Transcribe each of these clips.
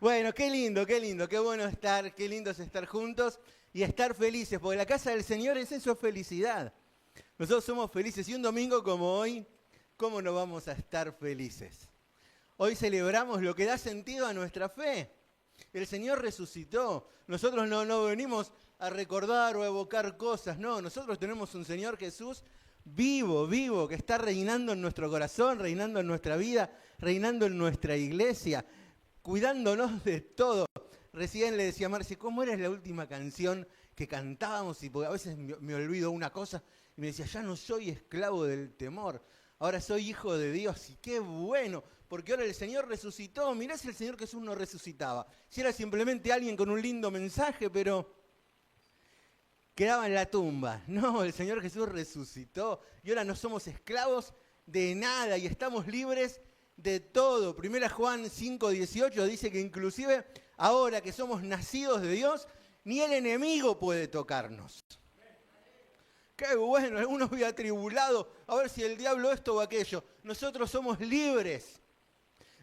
Bueno, qué lindo, qué bueno estar, qué lindo es estar juntos y estar felices, porque la casa del Señor es eso, felicidad. Nosotros somos felices y un domingo como hoy, ¿cómo no vamos a estar felices? Hoy celebramos lo que da sentido a nuestra fe. El Señor resucitó. Nosotros no venimos a recordar o a evocar cosas, no. Nosotros tenemos un Señor Jesús vivo, que está reinando en nuestro corazón, reinando en nuestra vida, reinando en nuestra iglesia, cuidándonos de todo. Recién le decía a Marci, ¿cómo era la última canción que cantábamos? Y porque a veces me olvido una cosa y me decía, ya no soy esclavo del temor, ahora soy hijo de Dios. Y qué bueno, porque ahora el Señor resucitó. Mirá si el Señor Jesús no resucitaba. Si era simplemente alguien con un lindo mensaje, pero quedaba en la tumba. No, el Señor Jesús resucitó y ahora no somos esclavos de nada y estamos libres de todo. Primera Juan 5:18 dice que inclusive ahora que somos nacidos de Dios, ni el enemigo puede tocarnos. Qué bueno, algunos habían atribulado a ver si el diablo esto o aquello. Nosotros somos libres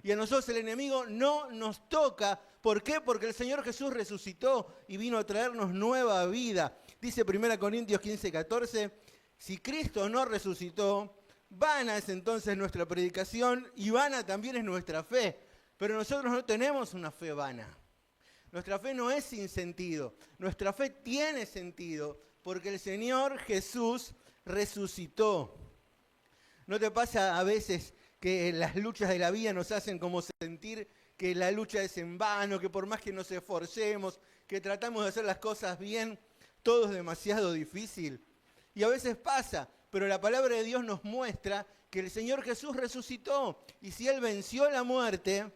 y a nosotros el enemigo no nos toca. ¿Por qué? Porque el Señor Jesús resucitó y vino a traernos nueva vida. Dice 1 Corintios 15:14, si Cristo no resucitó, vana es entonces nuestra predicación y vana también es nuestra fe. Pero nosotros no tenemos una fe vana. Nuestra fe no es sin sentido. Nuestra fe tiene sentido porque el Señor Jesús resucitó. ¿No te pasa a veces que las luchas de la vida nos hacen como sentir que la lucha es en vano, que por más que nos esforcemos, que tratamos de hacer las cosas bien, todo es demasiado difícil? Y a veces pasa, pero la palabra de Dios nos muestra que el Señor Jesús resucitó. Y si Él venció la muerte,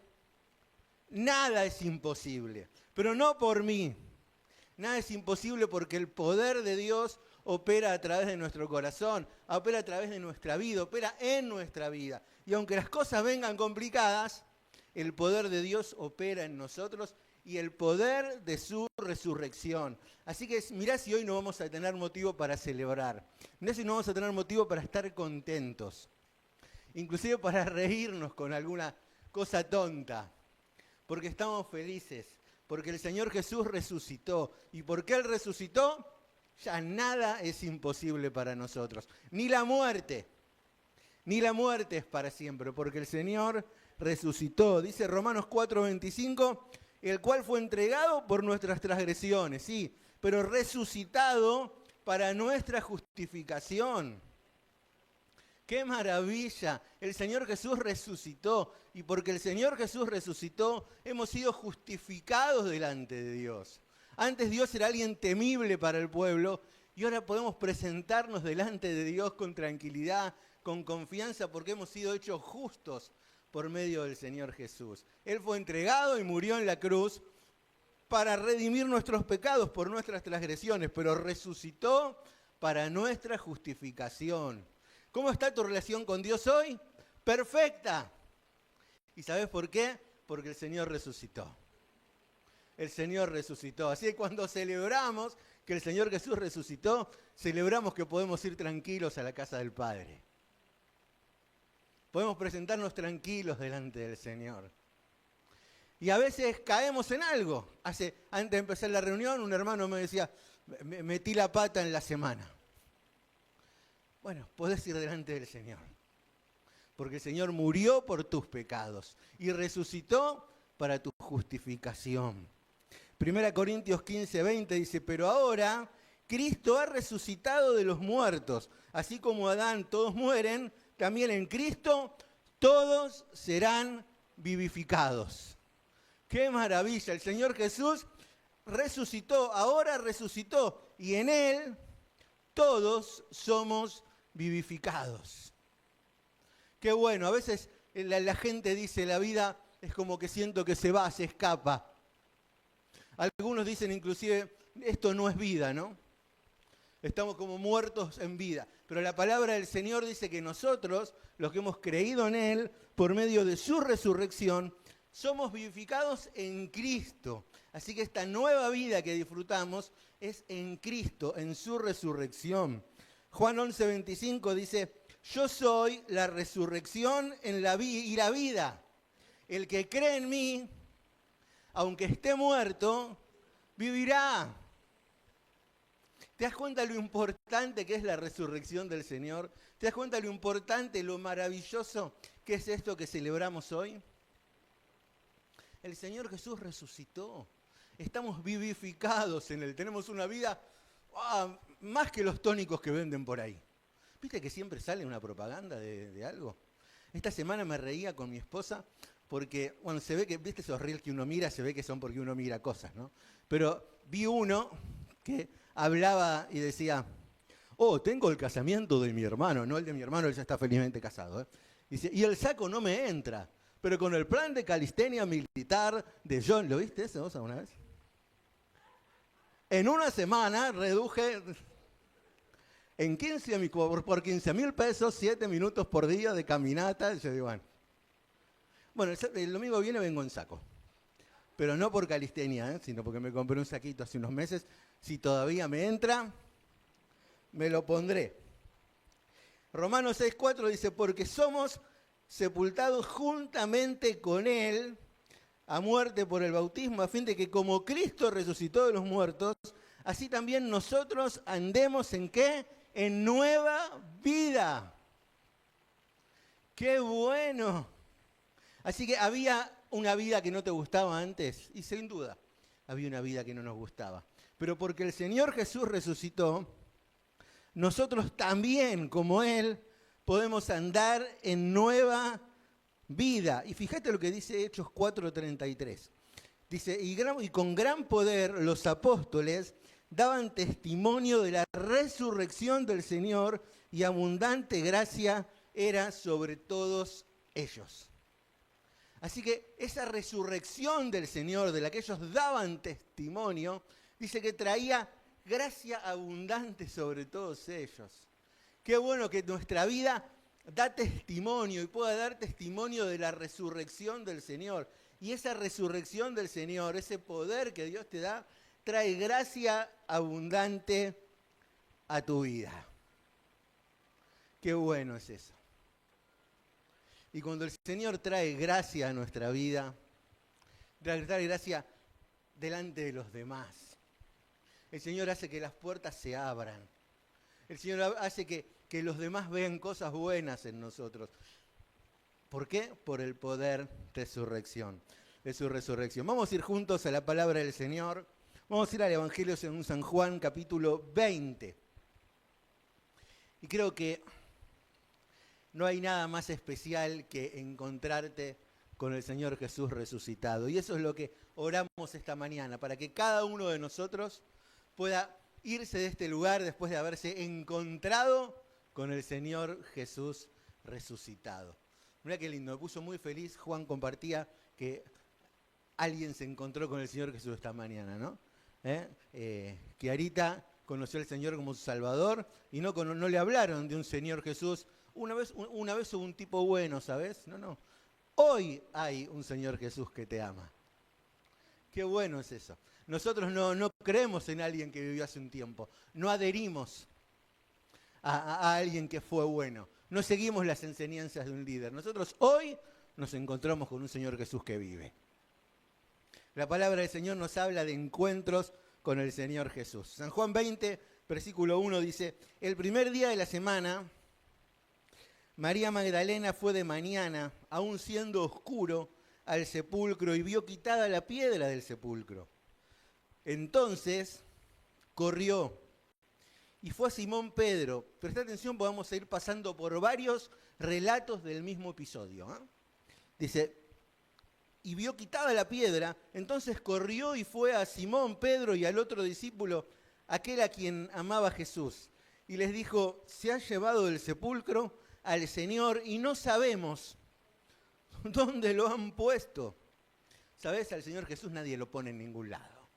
nada es imposible. Pero no por mí. Nada es imposible porque el poder de Dios opera a través de nuestro corazón, opera a través de nuestra vida, opera en nuestra vida. Y aunque las cosas vengan complicadas, el poder de Dios opera en nosotros y el poder de su resurrección. Así que mirá si hoy no vamos a tener motivo para celebrar. Mirá si no vamos a tener motivo para estar contentos. Inclusive para reírnos con alguna cosa tonta. Porque estamos felices. Porque el Señor Jesús resucitó. ¿Y porque Él resucitó? Ya nada es imposible para nosotros. Ni la muerte. Ni la muerte es para siempre. Porque el Señor resucitó. Dice Romanos 4:25, el cual fue entregado por nuestras transgresiones, sí, pero resucitado para nuestra justificación. ¡Qué maravilla! El Señor Jesús resucitó y porque el Señor Jesús resucitó, hemos sido justificados delante de Dios. Antes Dios era alguien temible para el pueblo y ahora podemos presentarnos delante de Dios con tranquilidad, con confianza, porque hemos sido hechos justos por medio del Señor Jesús. Él fue entregado y murió en la cruz para redimir nuestros pecados por nuestras transgresiones, pero resucitó para nuestra justificación. ¿Cómo está tu relación con Dios hoy? Perfecta. ¿Y sabes por qué? Porque el Señor resucitó. El Señor resucitó. Así que cuando celebramos que el Señor Jesús resucitó, celebramos que podemos ir tranquilos a la casa del Padre. Podemos presentarnos tranquilos delante del Señor. Y a veces caemos en algo. Antes de empezar la reunión, un hermano me decía, metí la pata en la semana. Bueno, podés ir delante del Señor. Porque el Señor murió por tus pecados y resucitó para tu justificación. 1 Corintios 15:20 dice, pero ahora Cristo ha resucitado de los muertos. Así como Adán todos mueren, también en Cristo todos serán vivificados. ¡Qué maravilla! El Señor Jesús resucitó, ahora resucitó, y en Él todos somos vivificados. ¡Qué bueno! A veces la gente dice, la vida es como que siento que se va, se escapa. Algunos dicen inclusive, esto no es vida, ¿no? Estamos como muertos en vida. Pero la palabra del Señor dice que nosotros, los que hemos creído en Él, por medio de su resurrección, somos vivificados en Cristo. Así que esta nueva vida que disfrutamos es en Cristo, en su resurrección. Juan 11:25 dice, yo soy la resurrección y la vida. El que cree en mí, aunque esté muerto, vivirá. ¿Te das cuenta lo importante que es la resurrección del Señor? ¿Te das cuenta lo importante, lo maravilloso que es esto que celebramos hoy? El Señor Jesús resucitó. Estamos vivificados en Él. Tenemos una vida más que los tónicos que venden por ahí. ¿Viste que siempre sale una propaganda de algo? Esta semana me reía con mi esposa porque, bueno, se ve que, ¿viste esos reels que uno mira? Se ve que son porque uno mira cosas, ¿no? Pero vi uno que hablaba y decía, tengo el casamiento de mi hermano. No el de mi hermano, él ya está felizmente casado, ¿eh? Dice, y el saco no me entra, pero con el plan de calistenia militar de John, ¿lo viste eso vos alguna vez? En una semana reduje en 15, por 15.000 pesos, 7 minutos por día de caminata. Y yo digo, bueno, el domingo viene vengo en saco. Pero no por calistenia, sino porque me compré un saquito hace unos meses. Si todavía me entra, me lo pondré. Romanos 6:4 dice, porque somos sepultados juntamente con Él a muerte por el bautismo, a fin de que como Cristo resucitó de los muertos, así también nosotros andemos ¿en qué? En nueva vida. ¡Qué bueno! Así que había una vida que no te gustaba antes, y sin duda había una vida que no nos gustaba. Pero porque el Señor Jesús resucitó, nosotros también, como Él, podemos andar en nueva vida. Y fíjate lo que dice Hechos 4:33. Dice, y con gran poder los apóstoles daban testimonio de la resurrección del Señor y abundante gracia era sobre todos ellos. Así que esa resurrección del Señor, de la que ellos daban testimonio, dice que traía gracia abundante sobre todos ellos. Qué bueno que nuestra vida da testimonio y pueda dar testimonio de la resurrección del Señor. Y esa resurrección del Señor, ese poder que Dios te da, trae gracia abundante a tu vida. Qué bueno es eso. Y cuando el Señor trae gracia a nuestra vida, trae gracia delante de los demás. El Señor hace que las puertas se abran. El Señor hace que los demás vean cosas buenas en nosotros. ¿Por qué? Por el poder de su resurrección. Vamos a ir juntos a la palabra del Señor. Vamos a ir al Evangelio según San Juan, capítulo 20. Y creo que no hay nada más especial que encontrarte con el Señor Jesús resucitado. Y eso es lo que oramos esta mañana, para que cada uno de nosotros pueda irse de este lugar después de haberse encontrado con el Señor Jesús resucitado. Mirá qué lindo, me puso muy feliz. Juan compartía que alguien se encontró con el Señor Jesús esta mañana, ¿no? Que Arita conoció al Señor como su Salvador y no le hablaron de un Señor Jesús. Una vez hubo un tipo bueno, ¿sabes? No. Hoy hay un Señor Jesús que te ama. Qué bueno es eso. Nosotros no creemos en alguien que vivió hace un tiempo. No adherimos a alguien que fue bueno. No seguimos las enseñanzas de un líder. Nosotros hoy nos encontramos con un Señor Jesús que vive. La palabra del Señor nos habla de encuentros con el Señor Jesús. San Juan 20, versículo 1 dice, el primer día de la semana, María Magdalena fue de mañana, aún siendo oscuro, al sepulcro y vio quitada la piedra del sepulcro. Entonces corrió y fue a Simón Pedro. Presta atención, vamos a ir pasando por varios relatos del mismo episodio. Dice, y vio quitada la piedra, entonces corrió y fue a Simón Pedro y al otro discípulo, aquel a quien amaba Jesús. Y les dijo, se ha llevado del sepulcro al Señor y no sabemos dónde lo han puesto. ¿Sabes? Al Señor Jesús nadie lo pone en ningún lado.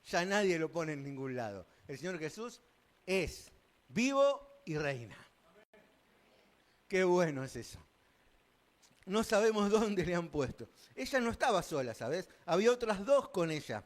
Ya nadie lo pone en ningún lado. El Señor Jesús es vivo y reina. Qué bueno es eso. No sabemos dónde le han puesto. Ella no estaba sola, ¿sabes? Había otras dos con ella.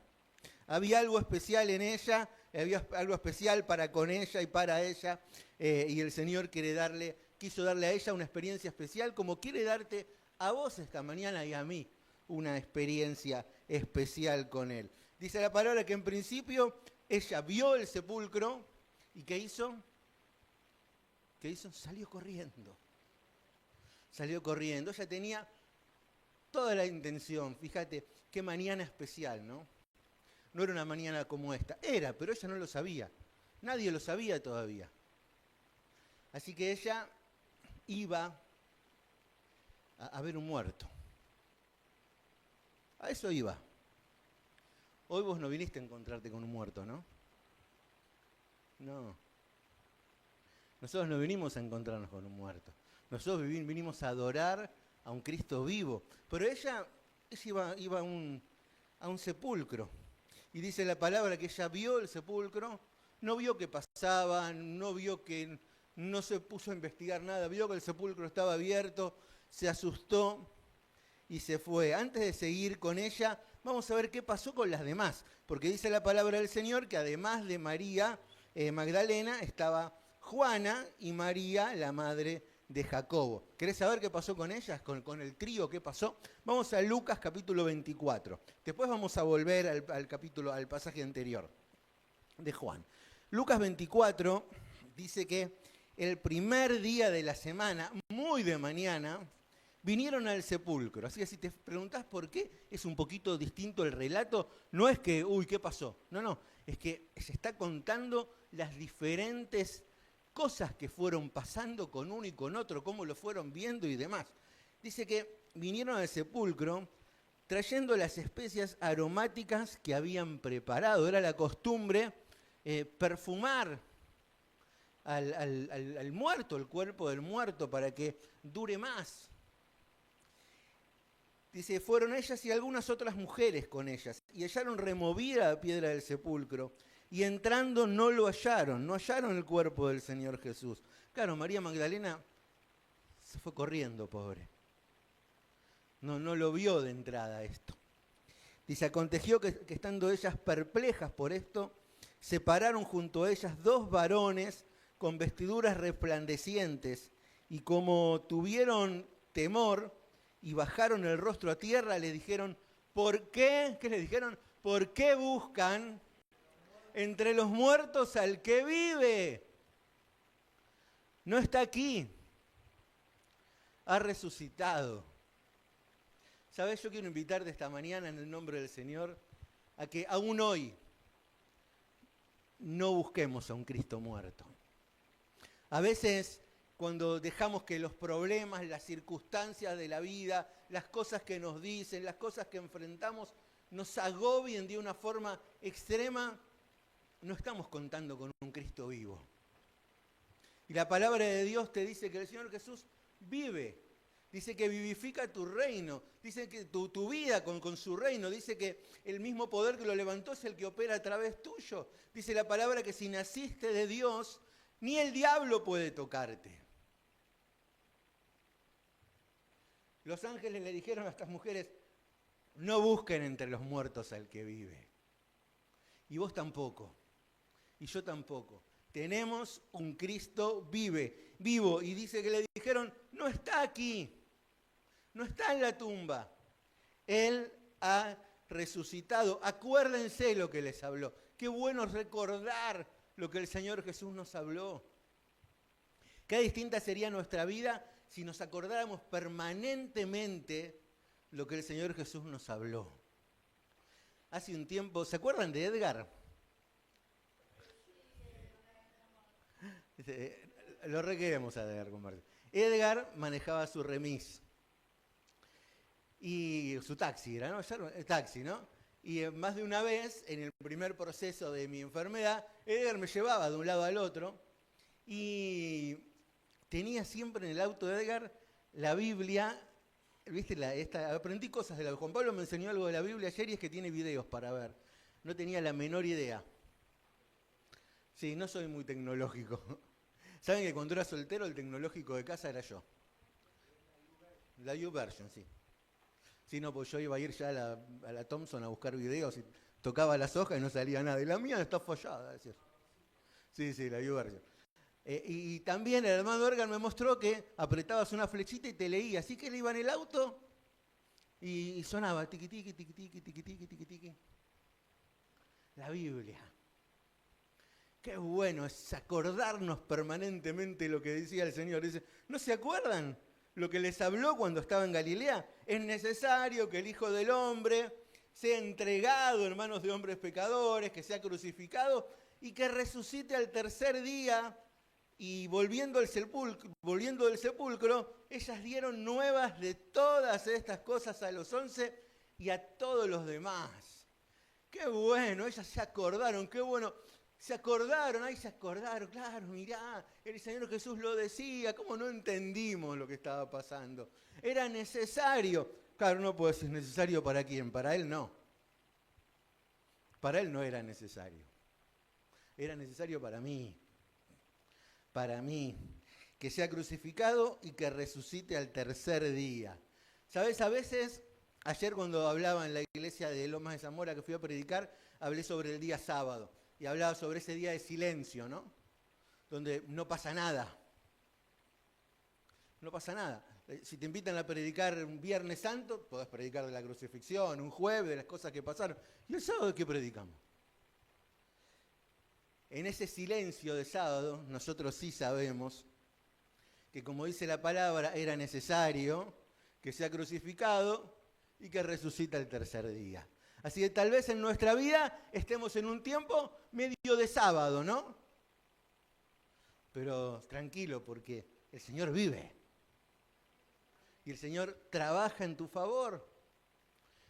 Había algo especial en ella, había algo especial con ella y para ella. Y el Señor quiso darle a ella una experiencia especial, como quiere darte a vos esta mañana y a mí una experiencia especial con él. Dice la palabra que en principio ella vio el sepulcro y ¿qué hizo? ¿Qué hizo? Salió corriendo. Salió corriendo. Ella tenía toda la intención. Fíjate, qué mañana especial, ¿no? No era una mañana como esta. Era, pero ella no lo sabía. Nadie lo sabía todavía. Así que ella iba a ver un muerto. A eso iba. Hoy vos no viniste a encontrarte con un muerto, ¿no? No. Nosotros no vinimos a encontrarnos con un muerto. Nosotros vinimos a adorar a un Cristo vivo. Pero ella iba a un sepulcro. Y dice la palabra que ella vio el sepulcro, no vio que pasaba, no vio que no se puso a investigar nada, vio que el sepulcro estaba abierto, se asustó y se fue. Antes de seguir con ella, vamos a ver qué pasó con las demás. Porque dice la palabra del Señor que además de María Magdalena, estaba Juana y María, la madre de Jacobo. ¿Querés saber qué pasó con ellas? Con el trío, ¿qué pasó? Vamos a Lucas capítulo 24. Después vamos a volver al pasaje anterior de Juan. Lucas 24 dice que el primer día de la semana, muy de mañana, vinieron al sepulcro. Así que si te preguntás por qué, es un poquito distinto el relato. No es que, ¿qué pasó? No, es que se está contando las diferentes cosas que fueron pasando con uno y con otro, cómo lo fueron viendo y demás. Dice que vinieron al sepulcro trayendo las especias aromáticas que habían preparado. Era la costumbre perfumar al muerto, el cuerpo del muerto, para que dure más. Dice, fueron ellas y algunas otras mujeres con ellas, y hallaron removida la piedra del sepulcro, y entrando no lo hallaron, no hallaron el cuerpo del Señor Jesús. Claro, María Magdalena se fue corriendo, pobre. No lo vio de entrada esto. Dice, aconteció que estando ellas perplejas por esto, se pararon junto a ellas dos varones con vestiduras resplandecientes, y como tuvieron temor y bajaron el rostro a tierra, le dijeron, ¿por qué? ¿Qué le dijeron? ¿Por qué buscan entre los muertos al que vive? No está aquí, ha resucitado. ¿Sabes? Yo quiero invitarte esta mañana en el nombre del Señor a que aún hoy no busquemos a un Cristo muerto. A veces cuando dejamos que los problemas, las circunstancias de la vida, las cosas que nos dicen, las cosas que enfrentamos, nos agobien de una forma extrema, no estamos contando con un Cristo vivo. Y la palabra de Dios te dice que el Señor Jesús vive. Dice que vivifica tu reino. Dice que tu vida con su reino. Dice que el mismo poder que lo levantó es el que opera a través tuyo. Dice la palabra que si naciste de Dios, ni el diablo puede tocarte. Los ángeles le dijeron a estas mujeres, no busquen entre los muertos al que vive. Y vos tampoco. Y yo tampoco. Tenemos un Cristo vivo. Y dice que le dijeron, no está aquí. No está en la tumba. Él ha resucitado. Acuérdense lo que les habló. Qué bueno recordar lo que el Señor Jesús nos habló. Qué distinta sería nuestra vida si nos acordáramos permanentemente lo que el Señor Jesús nos habló. Hace un tiempo, ¿se acuerdan de Edgar? Lo requeremos a Edgar, compadre. Edgar manejaba su remis. Y su taxi era, ¿no? El taxi, ¿no? Y más de una vez, en el primer proceso de mi enfermedad, Edgar me llevaba de un lado al otro y tenía siempre en el auto de Edgar la Biblia. ¿Viste? Aprendí cosas de la Biblia. Juan Pablo me enseñó algo de la Biblia ayer y es que tiene videos para ver. No tenía la menor idea. Sí, no soy muy tecnológico. ¿Saben que cuando era soltero el tecnológico de casa era yo? La YouVersion, sí. Sí, no, pues yo iba a ir ya a la Thompson a buscar videos y tocaba las hojas y no salía nada. Y la mía está fallada, decía. Sí, la YouVersion. Y también el hermano Edgar me mostró que apretabas una flechita y te leía. Así que él iba en el auto Y sonaba tiqui tiqui, tiqui tiqui, tiqui tiqui, tiqui tiqui. La Biblia. Qué bueno es acordarnos permanentemente lo que decía el Señor. Dice, ¿no se acuerdan lo que les habló cuando estaba en Galilea? Es necesario que el Hijo del Hombre sea entregado en manos de hombres pecadores, que sea crucificado y que resucite al tercer día. Y volviendo del sepulcro, ellas dieron nuevas de todas estas cosas a los 11 y a todos los demás. Qué bueno, ellas se acordaron, qué bueno. Se acordaron, claro, mirá, el Señor Jesús lo decía, ¿cómo no entendimos lo que estaba pasando? Era necesario. Claro, no puedo decir necesario para quién, para Él no. Para Él no era necesario. Era necesario para mí, que sea crucificado y que resucite al tercer día. ¿Sabes? A veces, ayer cuando hablaba en la iglesia de Lomas de Zamora que fui a predicar, hablé sobre el día sábado. Y hablaba sobre ese día de silencio, ¿no? Donde no pasa nada. No pasa nada. Si te invitan a predicar un Viernes Santo, podés predicar de la crucifixión, un jueves, de las cosas que pasaron. ¿Y el sábado qué predicamos? En ese silencio de sábado, nosotros sí sabemos que, como dice la palabra, era necesario que sea crucificado y que resucita el tercer día. Así que tal vez en nuestra vida estemos en un tiempo medio de sábado, ¿no? Pero tranquilo, porque el Señor vive. Y el Señor trabaja en tu favor.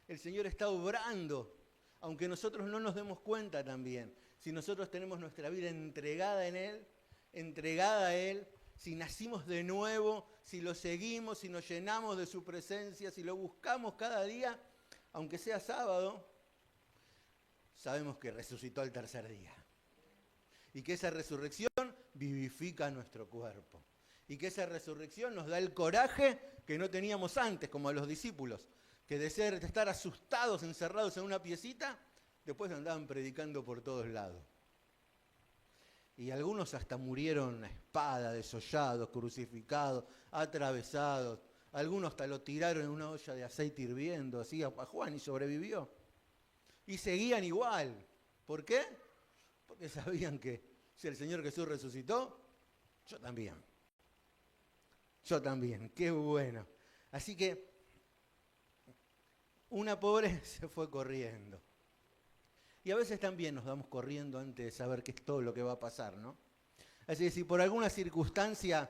El Señor está obrando, aunque nosotros no nos demos cuenta también. Si nosotros tenemos nuestra vida entregada en Él, entregada a Él, si nacimos de nuevo, si lo seguimos, si nos llenamos de su presencia, si lo buscamos cada día, aunque sea sábado, sabemos que resucitó al tercer día. Y que esa resurrección vivifica nuestro cuerpo. Y que esa resurrección nos da el coraje que no teníamos antes, como a los discípulos, que de estar asustados, encerrados en una piecita, después andaban predicando por todos lados. Y algunos hasta murieron a espada, desollados, crucificados, atravesados. Algunos hasta lo tiraron en una olla de aceite hirviendo, así a Juan, y sobrevivió. Y seguían igual. ¿Por qué? Porque sabían que si el Señor Jesús resucitó, yo también. Yo también, qué bueno. Así que una pobre se fue corriendo. Y a veces también nos damos corriendo antes de saber qué es todo lo que va a pasar, ¿no? Así que si por alguna circunstancia,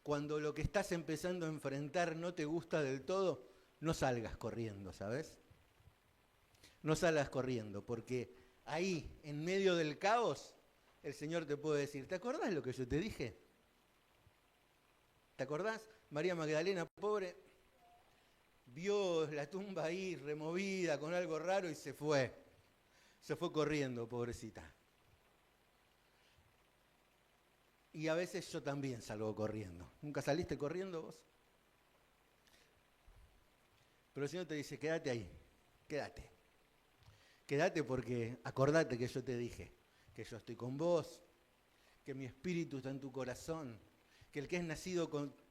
cuando lo que estás empezando a enfrentar no te gusta del todo, no salgas corriendo, ¿sabes? No salgas corriendo, porque ahí, en medio del caos, el Señor te puede decir, ¿te acordás lo que yo te dije? ¿Te acordás? María Magdalena, pobre, vio la tumba ahí removida con algo raro y se fue. Se fue corriendo, pobrecita. Y a veces yo también salgo corriendo. ¿Nunca saliste corriendo vos? Pero el Señor te dice, quédate ahí, quédate. Quédate porque acordate que yo te dije que yo estoy con vos, que mi espíritu está en tu corazón, que el que es nacido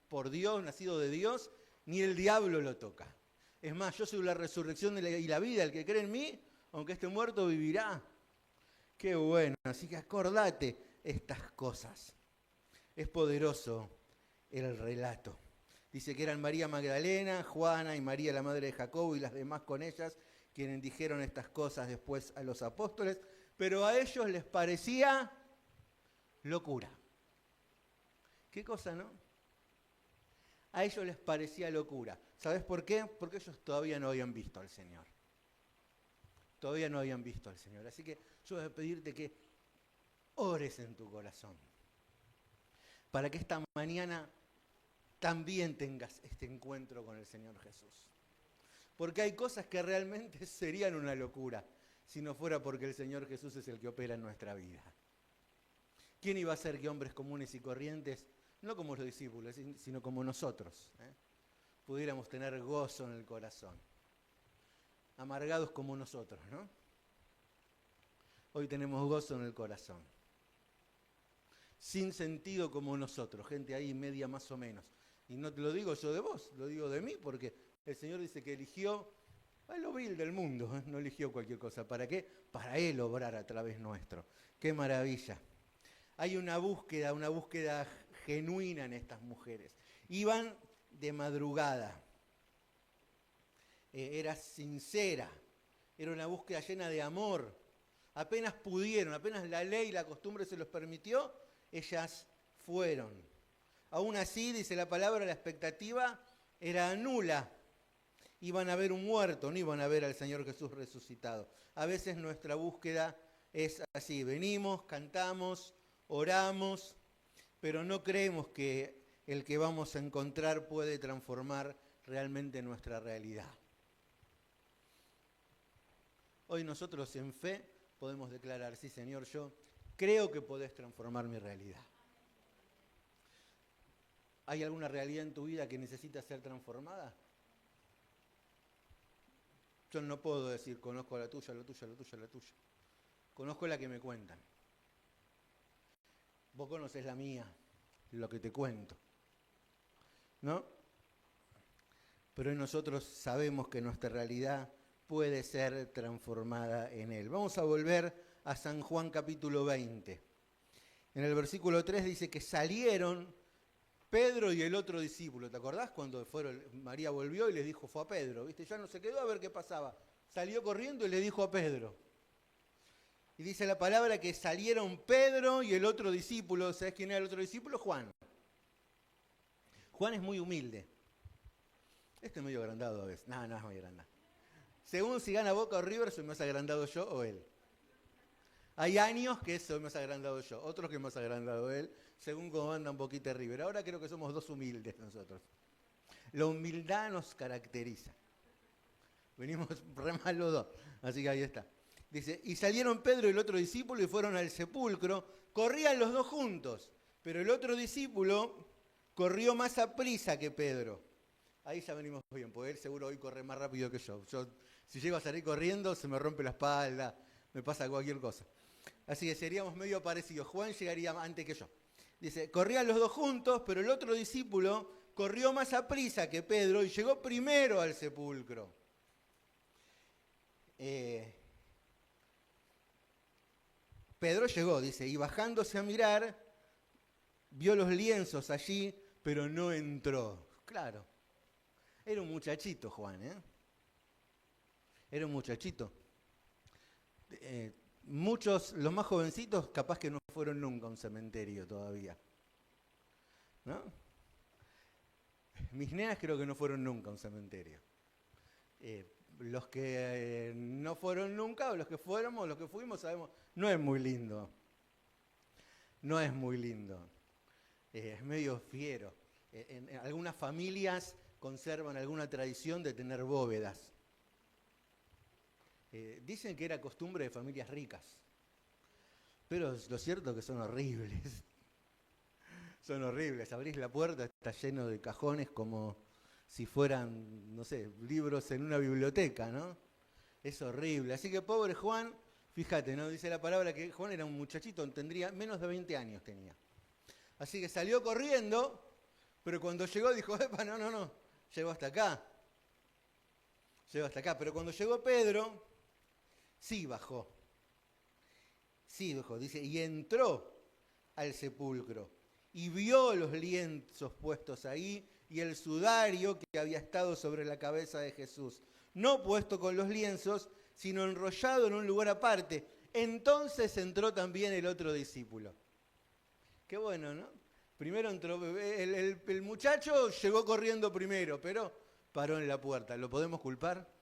por Dios, nacido de Dios, ni el diablo lo toca. Es más, yo soy la resurrección y la vida, el que cree en mí, aunque esté muerto, vivirá. Qué bueno, así que acordate estas cosas. Es poderoso el relato. Dice que eran María Magdalena, Juana y María la madre de Jacobo y las demás con ellas, quienes dijeron estas cosas después a los apóstoles, pero a ellos les parecía locura. ¿Qué cosa, no? A ellos les parecía locura. ¿Sabes por qué? Porque ellos todavía no habían visto al Señor. Todavía no habían visto al Señor. Así que yo voy a pedirte que ores en tu corazón, para que esta mañana también tengas este encuentro con el Señor Jesús. Porque hay cosas que realmente serían una locura si no fuera porque el Señor Jesús es el que opera en nuestra vida. ¿Quién iba a ser que hombres comunes y corrientes, no como los discípulos, sino como nosotros, pudiéramos tener gozo en el corazón? Amargados como nosotros, ¿no? Hoy tenemos gozo en el corazón. Sin sentido como nosotros, gente ahí media más o menos, Y no te lo digo yo de vos, lo digo de mí, porque el Señor dice que eligió a lo vil del mundo, ¿eh? No eligió cualquier cosa. ¿Para qué? Para Él obrar a través nuestro. ¡Qué maravilla! Hay una búsqueda genuina en estas mujeres. Iban de madrugada. Era sincera. Era una búsqueda llena de amor. Apenas pudieron, apenas la ley y la costumbre se los permitió, ellas fueron. Aún así, dice la palabra, la expectativa era nula. Iban a ver un muerto, no iban a ver al Señor Jesús resucitado. A veces nuestra búsqueda es así, venimos, cantamos, oramos, pero no creemos que el que vamos a encontrar puede transformar realmente nuestra realidad. Hoy nosotros en fe podemos declarar, sí Señor, yo creo que podés transformar mi realidad. ¿Hay alguna realidad en tu vida que necesita ser transformada? Yo no puedo decir, conozco la tuya, la tuya, la tuya, la tuya. Conozco la que me cuentan. Vos conocés la mía, lo que te cuento. ¿No? Pero nosotros sabemos que nuestra realidad puede ser transformada en Él. Vamos a volver a San Juan capítulo 20. En el versículo 3 dice que salieron Pedro y el otro discípulo. ¿Te acordás cuando María volvió y les dijo, fue a Pedro? ¿Viste? Ya no se quedó a ver qué pasaba. Salió corriendo y le dijo a Pedro. Y dice la palabra que salieron Pedro y el otro discípulo. ¿Sabés quién era el otro discípulo? Juan. Juan es muy humilde. Este es medio agrandado a veces. No es muy agrandado. Según si gana Boca o River, soy más agrandado yo o él. Hay años que soy más agrandado yo, otros que más agrandado él, según cómo anda un poquito River. Ahora creo que somos dos humildes nosotros. La humildad nos caracteriza. Venimos re mal los dos, así que ahí está. Dice, y salieron Pedro y el otro discípulo y fueron al sepulcro. Corrían los dos juntos, pero el otro discípulo corrió más a prisa que Pedro. Ahí ya venimos bien, porque él seguro hoy corre más rápido que yo. Si llego a salir corriendo, se me rompe la espalda, me pasa cualquier cosa. Así que seríamos medio parecidos. Juan llegaría antes que yo. Dice, corrían los dos juntos, pero el otro discípulo corrió más a prisa que Pedro y llegó primero al sepulcro. Pedro llegó, dice, y bajándose a mirar, vio los lienzos allí, pero no entró. Claro, era un muchachito Juan, ¿eh? Era un muchachito. Muchos, los más jovencitos, capaz que no fueron nunca a un cementerio todavía. ¿No? Mis nenas creo que no fueron nunca a un cementerio. Los que no fueron nunca, o los que fuéramos, o los que fuimos, sabemos, no es muy lindo. No es muy lindo. Es medio fiero. En algunas familias conservan alguna tradición de tener bóvedas. Dicen que era costumbre de familias ricas, pero lo cierto es que son horribles. Son horribles. Abrís la puerta, está lleno de cajones como si fueran, no sé, libros en una biblioteca, ¿no? Es horrible. Así que pobre Juan, fíjate, ¿no? Dice la palabra que Juan era un muchachito, tendría menos de 20 años tenía. Así que salió corriendo, pero cuando llegó dijo, epa, no, llegó hasta acá. Llegó hasta acá. Pero cuando llegó Pedro, sí bajó. Sí bajó, dice, y entró al sepulcro. Y vio los lienzos puestos ahí y el sudario que había estado sobre la cabeza de Jesús. No puesto con los lienzos, sino enrollado en un lugar aparte. Entonces entró también el otro discípulo. Qué bueno, ¿no? Primero entró, el muchacho llegó corriendo primero, pero paró en la puerta. ¿Lo podemos culpar?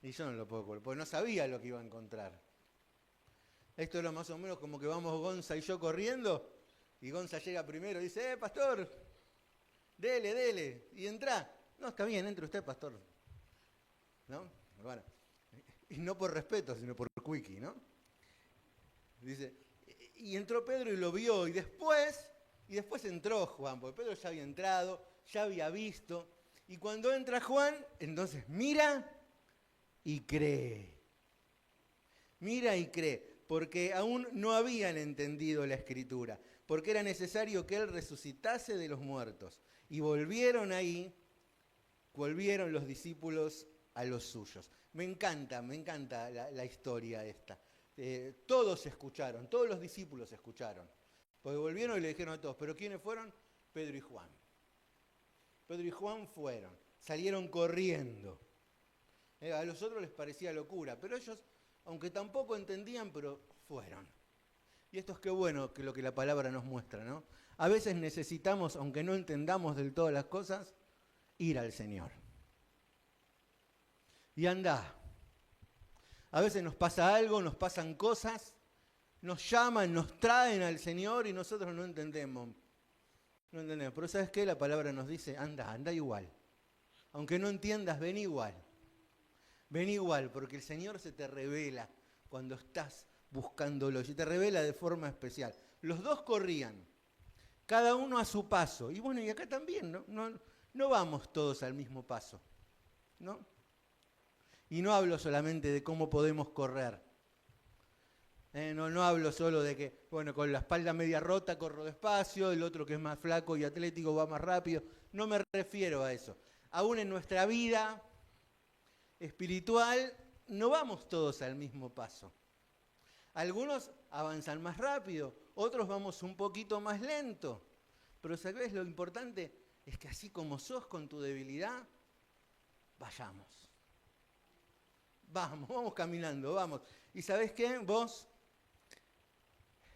Y yo no lo puedo culpar, porque no sabía lo que iba a encontrar. Esto era más o menos como que vamos Gonza y yo corriendo, y Gonza llega primero y dice, pastor, dele, y entra. No, está bien, entre usted, pastor. ¿No? Bueno, y no por respeto, sino por quickie, ¿no? Dice, y entró Pedro y lo vio, y después entró Juan, porque Pedro ya había entrado, ya había visto, y cuando entra Juan, entonces mira y cree. Mira y cree, porque aún no habían entendido la Escritura. porque era necesario que Él resucitase de los muertos. Y volvieron los discípulos a los suyos. Me encanta la historia esta. Todos escucharon, todos los discípulos escucharon. Porque volvieron y le dijeron a todos, ¿pero quiénes fueron? Pedro y Juan. Pedro y Juan fueron, salieron corriendo. A los otros les parecía locura, pero ellos, aunque tampoco entendían, pero fueron. Y esto es qué bueno que lo que la palabra nos muestra, ¿no? A veces necesitamos, aunque no entendamos del todo las cosas, ir al Señor. Y andá. A veces nos pasa algo, nos pasan cosas, nos llaman, nos traen al Señor y nosotros no entendemos. No entendemos. Pero ¿sabes qué? La palabra nos dice, anda igual. Aunque no entiendas, ven igual. Ven igual, porque el Señor se te revela cuando estás buscándolo. Y te revela de forma especial. Los dos corrían, cada uno a su paso. Y bueno, y acá también, ¿no? No vamos todos al mismo paso, ¿no? Y no hablo solamente de cómo podemos correr. No hablo solo de que, bueno, con la espalda media rota corro despacio, el otro que es más flaco y atlético va más rápido. No me refiero a eso. Aún en nuestra vida espiritual no vamos todos al mismo paso. Algunos avanzan más rápido, otros vamos un poquito más lento. Pero ¿sabés? Lo importante es que así como sos con tu debilidad, vayamos. Vamos caminando, vamos. ¿Y sabés qué? Vos,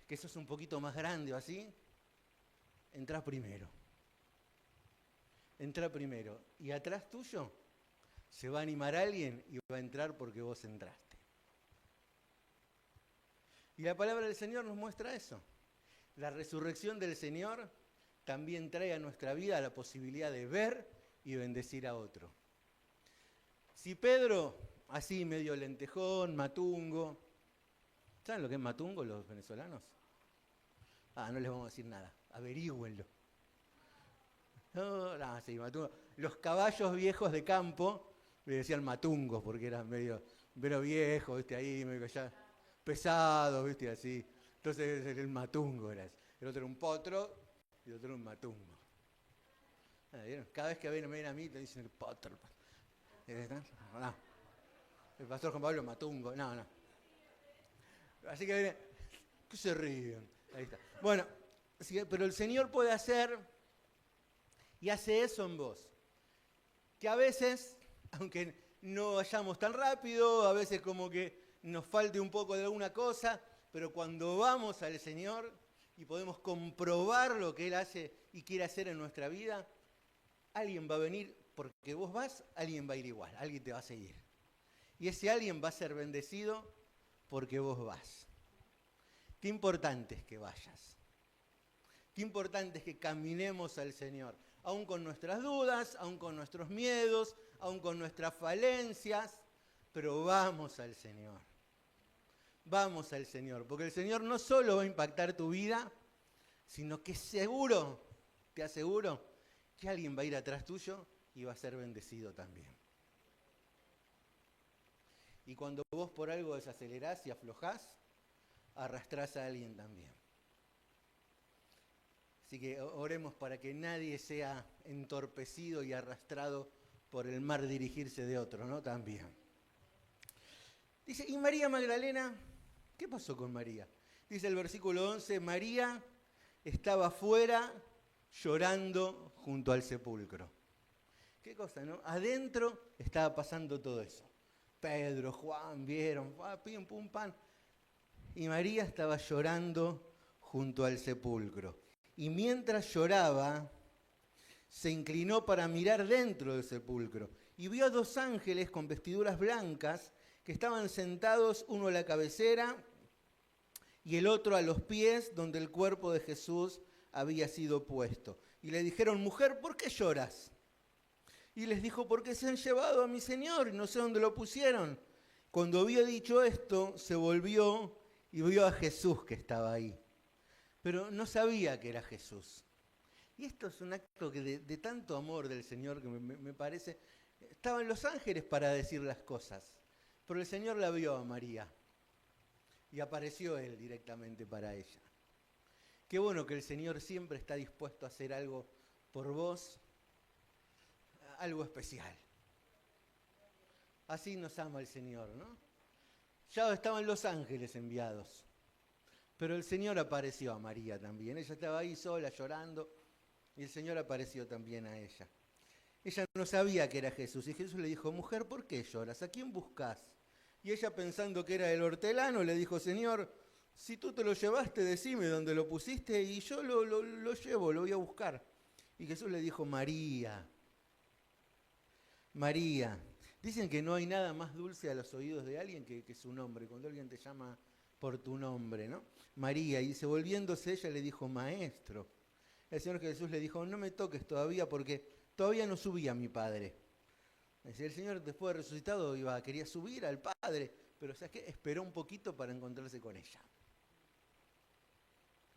que sos un poquito más grande o así, entrá primero. Entrá primero. Y atrás tuyo se va a animar alguien y va a entrar porque vos entraste. Y la palabra del Señor nos muestra eso. La resurrección del Señor también trae a nuestra vida la posibilidad de ver y bendecir a otro. Si Pedro, así medio lentejón, matungo, ¿saben lo que es matungo los venezolanos? No les vamos a decir nada, averígüenlo. Sí, matungo. Los caballos viejos de campo le decían matungos porque eran medio viejos, ¿viste? Ahí medio ya pesados, ¿viste? Así. Entonces el matungo era ese. El otro era un potro y el otro era un matungo. ¿Vieron? Cada vez que ven a mí te dicen el potro. No. El pastor Juan Pablo matungo. No. Así que viene. ¿Qué se ríen? Ahí está. Bueno, pero el Señor puede hacer y hace eso en vos. Que a veces, aunque no vayamos tan rápido, a veces como que nos falte un poco de alguna cosa, pero cuando vamos al Señor y podemos comprobar lo que Él hace y quiere hacer en nuestra vida, alguien va a venir, porque vos vas, alguien va a ir igual, alguien te va a seguir. Y ese alguien va a ser bendecido porque vos vas. Qué importante es que vayas. Qué importante es que caminemos al Señor, aún con nuestras dudas, aún con nuestros miedos, aún con nuestras falencias, pero vamos al Señor. Vamos al Señor, porque el Señor no solo va a impactar tu vida, sino que seguro, te aseguro, que alguien va a ir atrás tuyo y va a ser bendecido también. Y cuando vos por algo desacelerás y aflojás, arrastrás a alguien también. Así que oremos para que nadie sea entorpecido y arrastrado por el mal dirigirse de otro, ¿no? También. Dice, ¿y María Magdalena? ¿Qué pasó con María? Dice el versículo 11, María estaba afuera llorando junto al sepulcro. ¿Qué cosa, no? Adentro estaba pasando todo eso. Pedro, Juan, vieron, pim, pum, pan. Y María estaba llorando junto al sepulcro. Y mientras lloraba, se inclinó para mirar dentro del sepulcro. Y vio a 2 ángeles con vestiduras blancas que estaban sentados, uno a la cabecera y el otro a los pies, donde el cuerpo de Jesús había sido puesto. Y le dijeron, mujer, ¿por qué lloras? Y les dijo, porque se han llevado a mi Señor y no sé dónde lo pusieron. Cuando había dicho esto, se volvió y vio a Jesús que estaba ahí. Pero no sabía que era Jesús. Y esto es un acto que de tanto amor del Señor que me parece. Estaban los ángeles para decir las cosas, pero el Señor la vio a María y apareció Él directamente para ella. Qué bueno que el Señor siempre está dispuesto a hacer algo por vos, algo especial. Así nos ama el Señor, ¿no? Ya estaban los ángeles enviados, pero el Señor apareció a María también. Ella estaba ahí sola llorando y el Señor apareció también a ella. Ella no sabía que era Jesús y Jesús le dijo, mujer, ¿por qué lloras? ¿A quién buscas? Y ella pensando que era el hortelano le dijo, Señor, si tú te lo llevaste, decime dónde lo pusiste y yo lo llevo, lo voy a buscar. Y Jesús le dijo, María, María. Dicen que no hay nada más dulce a los oídos de alguien que su nombre, cuando alguien te llama por tu nombre, ¿no? María, y dice, volviéndose ella le dijo, maestro. El Señor Jesús le dijo, no me toques todavía porque todavía no subí a mi Padre. Es decir, el Señor después de resucitado quería subir al Padre, pero ¿sabes qué? Esperó un poquito para encontrarse con ella.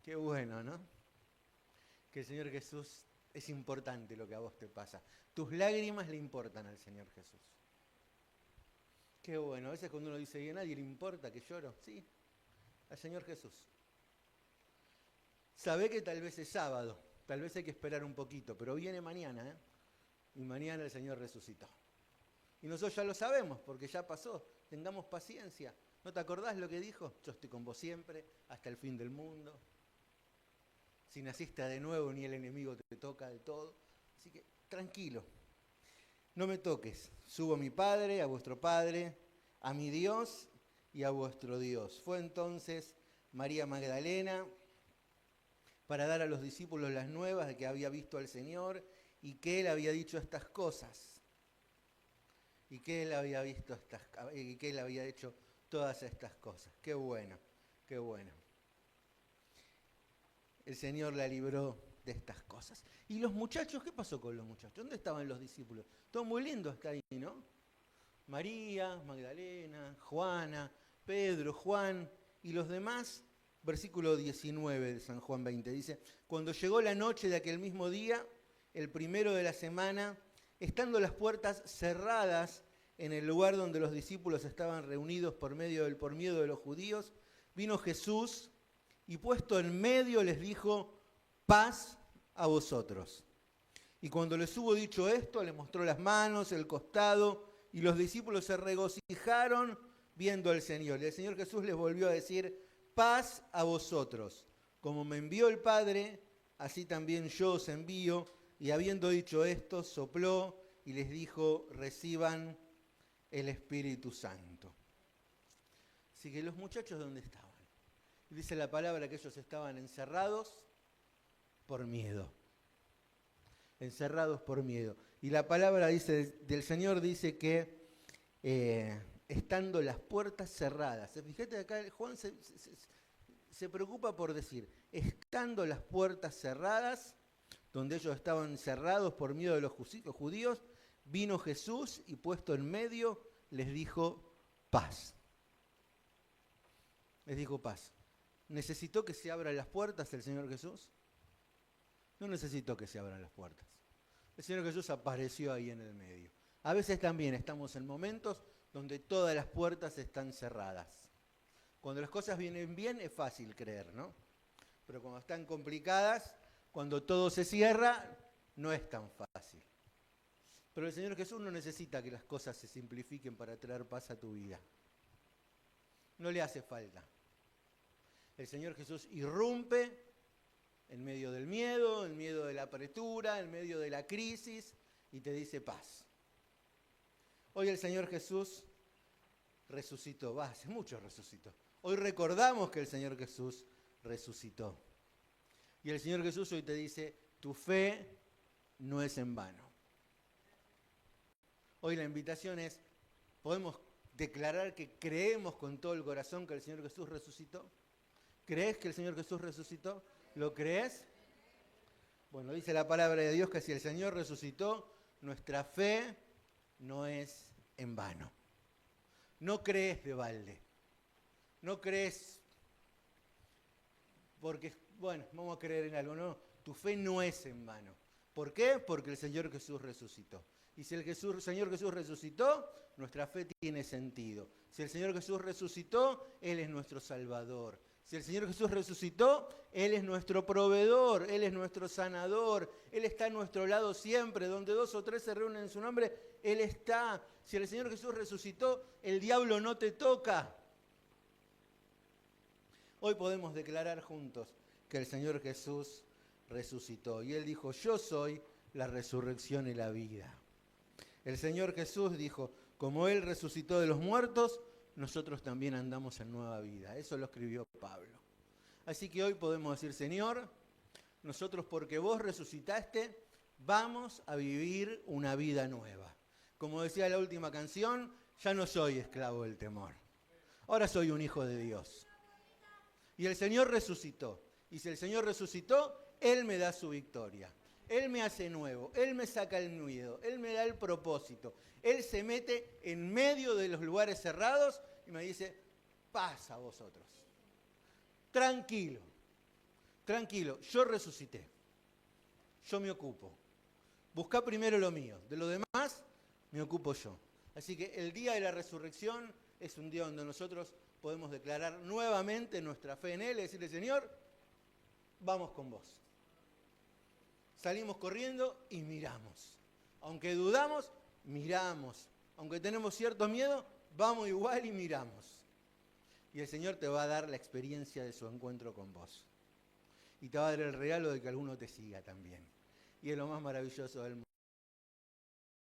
Qué bueno, ¿no? Que el Señor Jesús es importante lo que a vos te pasa. Tus lágrimas le importan al Señor Jesús. Qué bueno, a veces cuando uno dice, ¿y a nadie le importa que lloro? Sí, al Señor Jesús. Sabé que tal vez es sábado, tal vez hay que esperar un poquito, pero viene mañana, ¿eh? Y mañana el Señor resucitó. Y nosotros ya lo sabemos, porque ya pasó. Tengamos paciencia. ¿No te acordás lo que dijo? Yo estoy con vos siempre, hasta el fin del mundo. Si naciste de nuevo, ni el enemigo te toca de todo. Así que, tranquilo. No me toques. Subo a mi Padre, a vuestro Padre, a mi Dios y a vuestro Dios. Fue entonces María Magdalena para dar a los discípulos las nuevas de que había visto al Señor y que Él había dicho estas cosas. Y que Él había visto y que Él había hecho todas estas cosas. Qué bueno, qué bueno. El Señor la libró de estas cosas. ¿Y los muchachos? ¿Qué pasó con los muchachos? ¿Dónde estaban los discípulos? Todo muy lindo está ahí, ¿no? María, Magdalena, Juana, Pedro, Juan y los demás. Versículo 19 de San Juan 20 dice, cuando llegó la noche de aquel mismo día, el primero de la semana, estando las puertas cerradas en el lugar donde los discípulos estaban reunidos por miedo de los judíos, vino Jesús y puesto en medio les dijo, paz a vosotros. Y cuando les hubo dicho esto, les mostró las manos, el costado, y los discípulos se regocijaron viendo al Señor. Y el Señor Jesús les volvió a decir, paz a vosotros. Como me envió el Padre, así también yo os envío. Y habiendo dicho esto, sopló y les dijo, reciban el Espíritu Santo. Así que los muchachos, ¿dónde estaban? Dice la palabra que ellos estaban encerrados por miedo. Encerrados por miedo. Y la palabra del Señor dice que estando las puertas cerradas. Fíjate acá, Juan se preocupa por decir, estando las puertas cerradas, donde ellos estaban cerrados por miedo de los judíos, vino Jesús y puesto en medio les dijo paz. Les dijo paz. ¿Necesitó que se abran las puertas el Señor Jesús? No necesitó que se abran las puertas. El Señor Jesús apareció ahí en el medio. A veces también estamos en momentos donde todas las puertas están cerradas. Cuando las cosas vienen bien es fácil creer, ¿no? Pero cuando están complicadas, cuando todo se cierra, no es tan fácil. Pero el Señor Jesús no necesita que las cosas se simplifiquen para traer paz a tu vida. No le hace falta. El Señor Jesús irrumpe en medio del miedo, en medio de la apretura, en medio de la crisis, y te dice paz. Hoy el Señor Jesús resucitó, hace mucho resucitó. Hoy recordamos que el Señor Jesús resucitó. Y el Señor Jesús hoy te dice, tu fe no es en vano. Hoy la invitación es, ¿podemos declarar que creemos con todo el corazón que el Señor Jesús resucitó? ¿Crees que el Señor Jesús resucitó? ¿Lo crees? Bueno, dice la palabra de Dios que si el Señor resucitó, nuestra fe no es en vano. No crees de balde. No crees porque, bueno, vamos a creer en algo. No, tu fe no es en vano. ¿Por qué? Porque el Señor Jesús resucitó. Y si el Señor Jesús resucitó, nuestra fe tiene sentido. Si el Señor Jesús resucitó, Él es nuestro Salvador. Si el Señor Jesús resucitó, Él es nuestro proveedor, Él es nuestro sanador, Él está a nuestro lado siempre. Donde 2 o 3 se reúnen en su nombre, Él está. Si el Señor Jesús resucitó, el diablo no te toca. Hoy podemos declarar juntos que el Señor Jesús resucitó. Y Él dijo, yo soy la resurrección y la vida. El Señor Jesús dijo, como Él resucitó de los muertos, nosotros también andamos en nueva vida. Eso lo escribió Pablo. Así que hoy podemos decir, Señor, nosotros porque vos resucitaste, vamos a vivir una vida nueva. Como decía la última canción, ya no soy esclavo del temor. Ahora soy un hijo de Dios. Y el Señor resucitó. Y si el Señor resucitó, Él me da su victoria. Él me hace nuevo, Él me saca el miedo, Él me da el propósito. Él se mete en medio de los lugares cerrados y me dice, paz a vosotros. Tranquilo, tranquilo, yo resucité, yo me ocupo. Buscá primero lo mío, de lo demás me ocupo yo. Así que el día de la resurrección es un día donde nosotros podemos declarar nuevamente nuestra fe en Él y decirle, Señor, vamos con vos. Salimos corriendo y miramos. Aunque dudamos, miramos. Aunque tenemos cierto miedo, vamos igual y miramos. Y el Señor te va a dar la experiencia de su encuentro con vos. Y te va a dar el regalo de que alguno te siga también. Y es lo más maravilloso del mundo.